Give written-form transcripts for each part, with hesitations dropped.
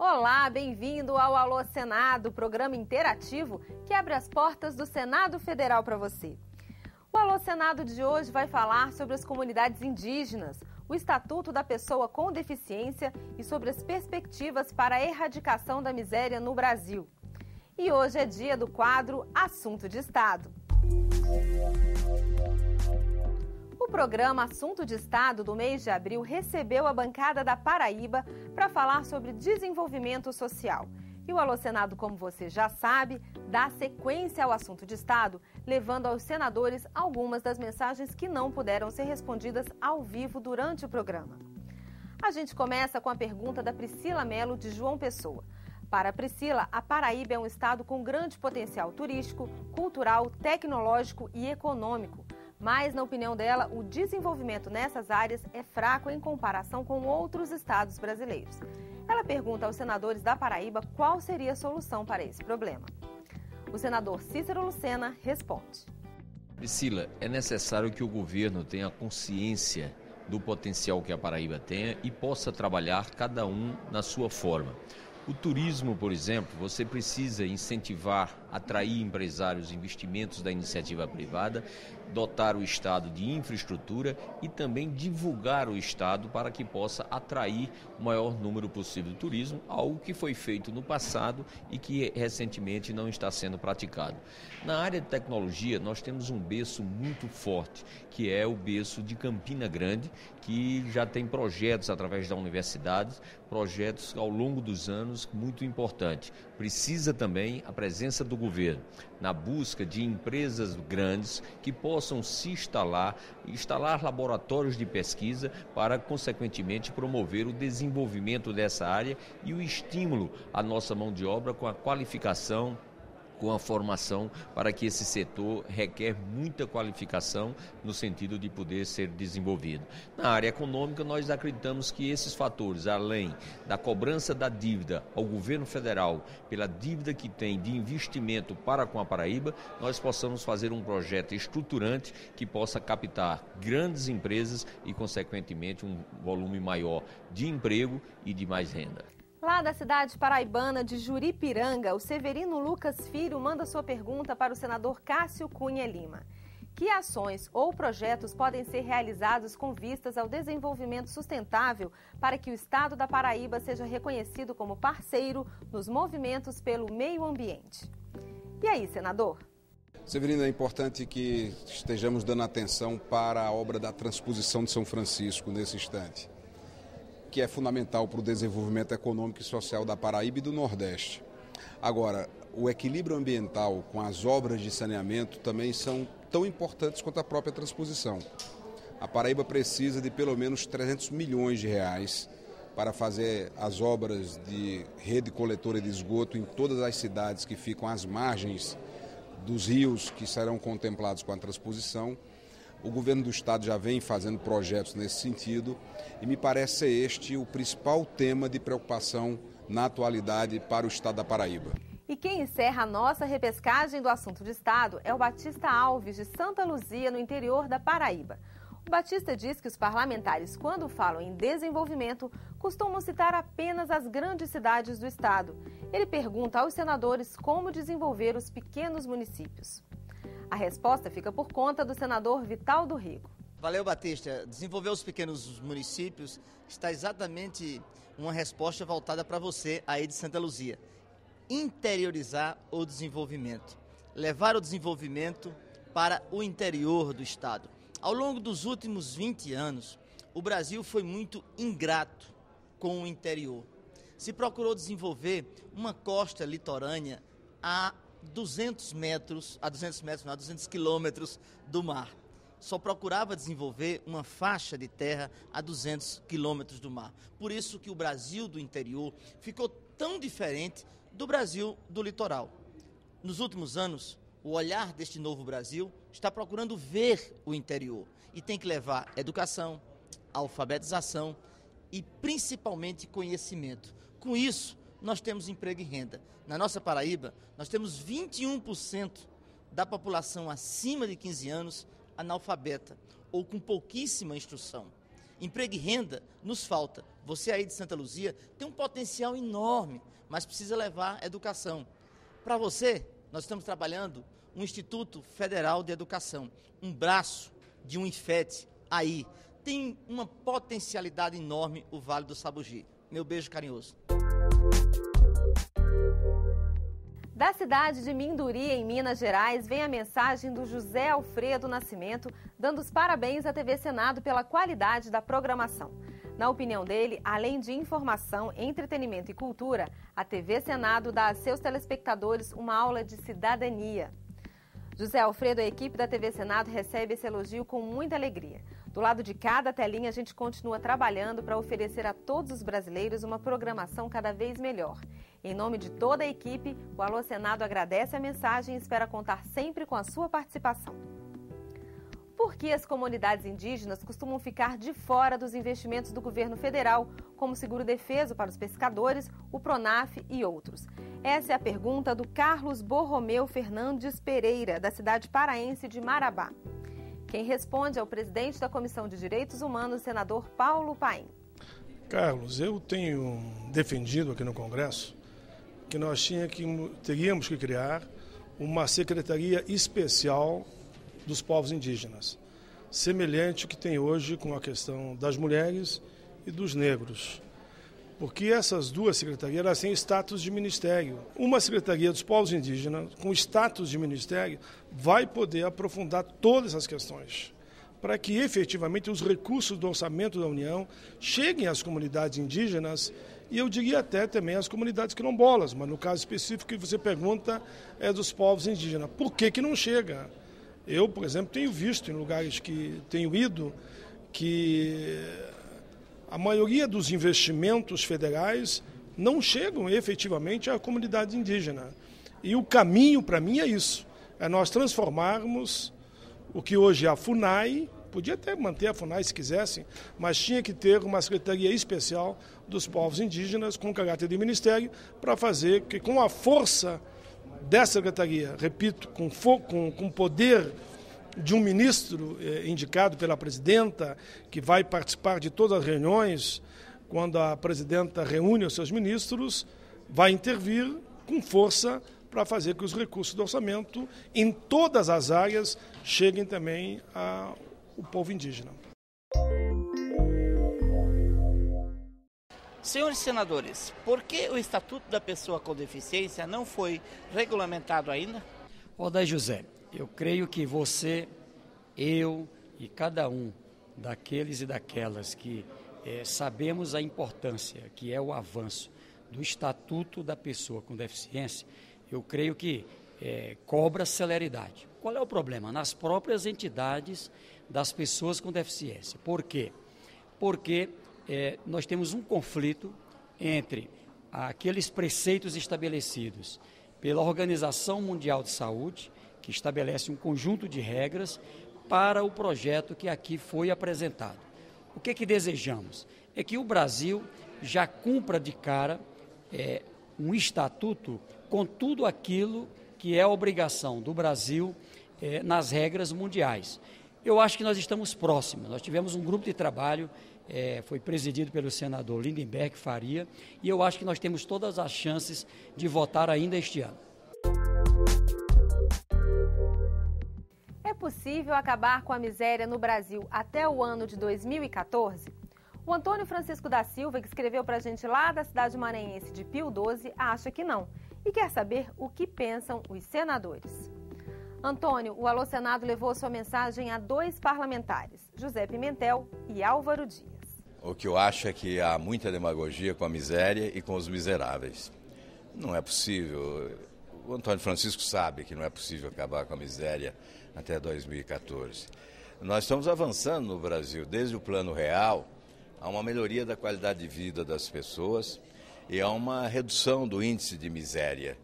Olá, bem-vindo ao Alô Senado, programa interativo que abre as portas do Senado Federal para você. O Alô Senado de hoje vai falar sobre as comunidades indígenas, o Estatuto da Pessoa com Deficiência e sobre as perspectivas para a erradicação da miséria no Brasil. E hoje é dia do quadro Assunto de Estado. O programa Assunto de Estado do mês de abril recebeu a bancada da Paraíba para falar sobre desenvolvimento social. E o Alô Senado, como você já sabe, dá sequência ao Assunto de Estado, levando aos senadores algumas das mensagens que não puderam ser respondidas ao vivo durante o programa. A gente começa com a pergunta da Priscila Melo, de João Pessoa. Para a Priscila, a Paraíba é um estado com grande potencial turístico, cultural, tecnológico e econômico. Mas, na opinião dela, o desenvolvimento nessas áreas é fraco em comparação com outros estados brasileiros. Ela pergunta aos senadores da Paraíba qual seria a solução para esse problema. O senador Cícero Lucena responde. Priscila, é necessário que o governo tenha consciência do potencial que a Paraíba tenha e possa trabalhar cada um na sua forma. O turismo, por exemplo, você precisa incentivar, atrair empresários, investimentos da iniciativa privada, dotar o Estado de infraestrutura e também divulgar o Estado para que possa atrair o maior número possível de turismo, algo que foi feito no passado e que recentemente não está sendo praticado. Na área de tecnologia, nós temos um berço muito forte, que é o berço de Campina Grande, que já tem projetos através da universidade, projetos ao longo dos anos muito importantes. Precisa também a presença do governo na busca de empresas grandes que possam se instalar laboratórios de pesquisa para, consequentemente, promover o desenvolvimento dessa área e o estímulo à nossa mão de obra com a qualificação, com a formação, para que esse setor requer muita qualificação no sentido de poder ser desenvolvido. Na área econômica, nós acreditamos que esses fatores, além da cobrança da dívida ao governo federal, pela dívida que tem de investimento para com a Paraíba, nós possamos fazer um projeto estruturante que possa captar grandes empresas e, consequentemente, um volume maior de emprego e de mais renda. Lá da cidade paraibana de Juripiranga, o Severino Lucas Filho manda sua pergunta para o senador Cássio Cunha Lima. Que ações ou projetos podem ser realizados com vistas ao desenvolvimento sustentável para que o estado da Paraíba seja reconhecido como parceiro nos movimentos pelo meio ambiente? E aí, senador? Severino, é importante que estejamos dando atenção para a obra da transposição de São Francisco nesse instante, que é fundamental para o desenvolvimento econômico e social da Paraíba e do Nordeste. Agora, o equilíbrio ambiental com as obras de saneamento também são tão importantes quanto a própria transposição. A Paraíba precisa de pelo menos 300 milhões de reais para fazer as obras de rede coletora de esgoto em todas as cidades que ficam às margens dos rios que serão contemplados com a transposição. O governo do estado já vem fazendo projetos nesse sentido e me parece ser este o principal tema de preocupação na atualidade para o estado da Paraíba. E quem encerra a nossa repescagem do Assunto de Estado é o Batista Alves, de Santa Luzia, no interior da Paraíba. O Batista diz que os parlamentares, quando falam em desenvolvimento, costumam citar apenas as grandes cidades do estado. Ele pergunta aos senadores como desenvolver os pequenos municípios. A resposta fica por conta do senador Vital do Rigo. Valeu, Batista. Desenvolver os pequenos municípios está exatamente uma resposta voltada para você aí de Santa Luzia. Interiorizar o desenvolvimento, levar o desenvolvimento para o interior do estado. Ao longo dos últimos 20 anos, o Brasil foi muito ingrato com o interior. Se procurou desenvolver uma costa litorânea a 200 quilômetros do mar. Só procurava desenvolver uma faixa de terra a 200 quilômetros do mar. Por isso que o Brasil do interior ficou tão diferente do Brasil do litoral. Nos últimos anos, o olhar deste novo Brasil está procurando ver o interior e tem que levar educação, alfabetização e principalmente conhecimento. Com isso, nós temos emprego e renda. Na nossa Paraíba, nós temos 21% da população acima de 15 anos analfabeta ou com pouquíssima instrução. Emprego e renda nos falta. Você aí de Santa Luzia tem um potencial enorme, mas precisa levar educação. Para você, nós estamos trabalhando um Instituto Federal de Educação, um braço de um IFET aí. Tem uma potencialidade enorme o Vale do Sabugi. Meu beijo carinhoso. Da cidade de Minduri, em Minas Gerais, vem a mensagem do José Alfredo Nascimento, dando os parabéns à TV Senado pela qualidade da programação. Na opinião dele, além de informação, entretenimento e cultura, a TV Senado dá a seus telespectadores uma aula de cidadania. José Alfredo e a equipe da TV Senado recebe esse elogio com muita alegria. Do lado de cada telinha, a gente continua trabalhando para oferecer a todos os brasileiros uma programação cada vez melhor. Em nome de toda a equipe, o Alô Senado agradece a mensagem e espera contar sempre com a sua participação. Por que as comunidades indígenas costumam ficar de fora dos investimentos do governo federal, como o seguro-defeso para os pescadores, o Pronaf e outros? Essa é a pergunta do Carlos Borromeu Fernandes Pereira, da cidade paraense de Marabá. Quem responde é o presidente da Comissão de Direitos Humanos, senador Paulo Paim. Carlos, eu tenho defendido aqui no Congresso que nós teríamos que criar uma secretaria especial dos povos indígenas, semelhante ao que tem hoje com a questão das mulheres e dos negros. Porque essas duas secretarias elas têm status de ministério. Uma secretaria dos povos indígenas, com status de ministério, vai poder aprofundar todas as questões, para que efetivamente os recursos do orçamento da União cheguem às comunidades indígenas e eu diria até também às comunidades quilombolas, mas no caso específico que você pergunta é dos povos indígenas. Por que não chega? Eu, por exemplo, tenho visto em lugares que tenho ido que a maioria dos investimentos federais não chegam efetivamente à comunidade indígena. E o caminho para mim é isso, é nós transformarmos o que hoje é a FUNAI, podia até manter a FUNAI se quisessem, mas tinha que ter uma secretaria especial dos povos indígenas com caráter de ministério para fazer que com a força dessa secretaria, repito, com poder de um ministro indicado pela presidenta, que vai participar de todas as reuniões, quando a presidenta reúne os seus ministros, vai intervir com força para fazer que os recursos do orçamento em todas as áreas cheguem também ao povo indígena. Senhores senadores, por que o Estatuto da Pessoa com Deficiência não foi regulamentado ainda? Odair José, eu creio que você, eu e cada um daqueles e daquelas que sabemos a importância, que é o avanço do Estatuto da Pessoa com Deficiência, eu creio que cobra celeridade. Qual é o problema? Nas próprias entidades das pessoas com deficiência. Por quê? Porque nós temos um conflito entre aqueles preceitos estabelecidos pela Organização Mundial de Saúde, que estabelece um conjunto de regras para o projeto que aqui foi apresentado. O que desejamos? É que o Brasil já cumpra de cara um estatuto com tudo aquilo que é a obrigação do Brasil nas regras mundiais. Eu acho que nós estamos próximos. Nós tivemos um grupo de trabalho, foi presidido pelo senador Lindenberg Faria, e eu acho que nós temos todas as chances de votar ainda este ano. É possível acabar com a miséria no Brasil até o ano de 2014? O Antônio Francisco da Silva, que escreveu para a gente lá da cidade maranhense de Pio XII, acha que não e quer saber o que pensam os senadores. Antônio, o Alô Senado levou sua mensagem a 2 parlamentares, José Pimentel e Álvaro Dias. O que eu acho é que há muita demagogia com a miséria e com os miseráveis. Não é possível. O Antônio Francisco sabe que não é possível acabar com a miséria até 2014. Nós estamos avançando no Brasil, desde o Plano Real, a uma melhoria da qualidade de vida das pessoas e a uma redução do índice de miséria.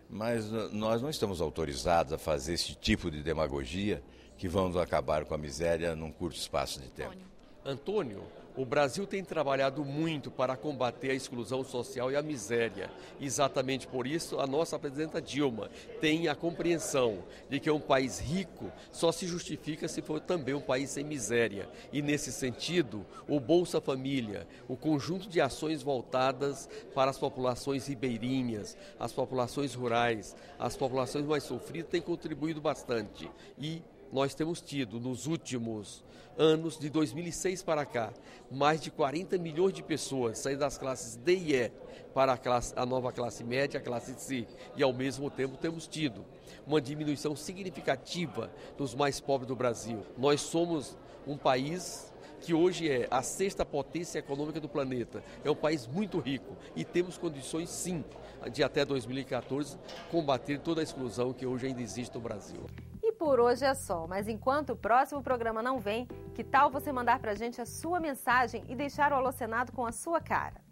Mas nós não estamos autorizados a fazer esse tipo de demagogia que vamos acabar com a miséria num curto espaço de tempo. Antônio, O Brasil tem trabalhado muito para combater a exclusão social e a miséria. Exatamente por isso, a nossa presidenta Dilma tem a compreensão de que um país rico só se justifica se for também um país sem miséria. E, nesse sentido, o Bolsa Família, o conjunto de ações voltadas para as populações ribeirinhas, as populações rurais, as populações mais sofridas, tem contribuído bastante. E nós temos tido, nos últimos anos, de 2006 para cá, mais de 40 milhões de pessoas saindo das classes D e E para a nova classe média, a classe C. E, ao mesmo tempo, temos tido uma diminuição significativa dos mais pobres do Brasil. Nós somos um país que hoje é a 6ª potência econômica do planeta. É um país muito rico e temos condições, sim, de até 2014 combater toda a exclusão que hoje ainda existe no Brasil. E por hoje é só, mas enquanto o próximo programa não vem, que tal você mandar pra gente a sua mensagem e deixar o Alô Senado com a sua cara?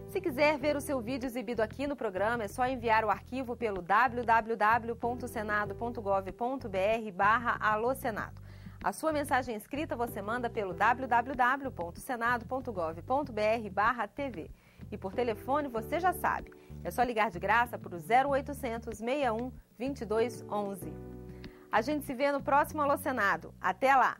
Se quiser ver o seu vídeo exibido aqui no programa, é só enviar o arquivo pelo www.senado.gov.br/alôsenado. A sua mensagem escrita você manda pelo www.senado.gov.br/TV. E por telefone você já sabe, é só ligar de graça para o 0800 61 22 11. A gente se vê no próximo Alô Senado. Até lá!